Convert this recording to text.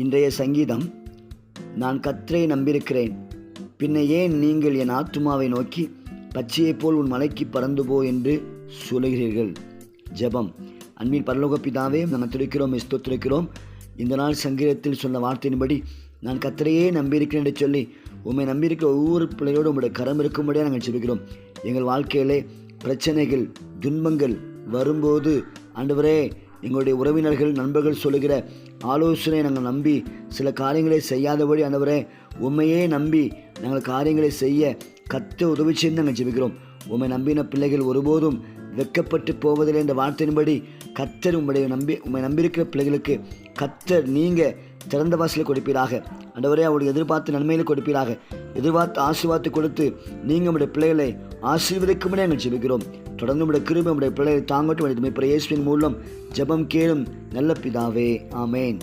இன்றைய சங்கீதம், நான் கர்த்தரை நம்பியிருக்கிறேன், பின்ன ஏன் நீங்கள் என் ஆத்துமாவை நோக்கி பச்சையைப் போல் உன் மலைக்கு பறந்து போ என்று சொல்கிறீர்கள். ஜெபம். அன்பின் பரலோக பிதாவே, நாங்கள் துதிக்கிறோம், ஸ்தோத்திரிக்கிறோம். இந்த நாள் சங்கீதத்தில் சொன்ன வார்த்தையின்படி நான் கர்த்தரையே நம்பியிருக்கிறேன் என்று சொல்லி உம்மை நம்பியிருக்கிற ஒவ்வொரு பிள்ளையோடு உங்களுடைய கரம் இருக்கும்படியாக நாங்கள் ஜெபிக்கிறோம். எங்கள் வாழ்க்கையிலே பிரச்சனைகள், துன்பங்கள் வரும்போது ஆண்டவரே, எங்களுடைய உறவினர்கள், நண்பர்கள் சொல்லுகிற ஆலோசனை நாங்கள் நம்பி சில காரியங்களை செய்யாதபடி ஆண்டவரே, உண்மையே நம்பி நாங்கள் காரியங்களை செய்ய கர்த்தர் உதவி செய்து நாங்கள் ஜெபிக்கிறோம். உம்மை நம்பின பிள்ளைகள் ஒருபோதும் வெட்கப்பட்டு போவதில்லை என்ற வார்த்தையின்படி கர்த்தர் உம்மை நம்பியிருக்கிற பிள்ளைகளுக்கு கர்த்தர் நீங்கள் திறந்த வாசலை கொடுப்பீராக. ஆண்டவரே, அவருடைய எதிர்பார்த்து நன்மையில கொடுப்பீராக. எதிர்பார்த்து ஆசீர்வாதத்தை கொடுத்து நீங்கள் உடைய பிள்ளைகளை ஆசீர்வதிக்கும்படி நாங்கள் ஜெபிக்கிறோம். தொடர்ந்து உடைய கிருபை உடைய பிள்ளைகளை தாங்கட்டும். இயேசுவின் மூலம் ஜெபம் கேளும் நல்ல பிதாவே, ஆமேன்.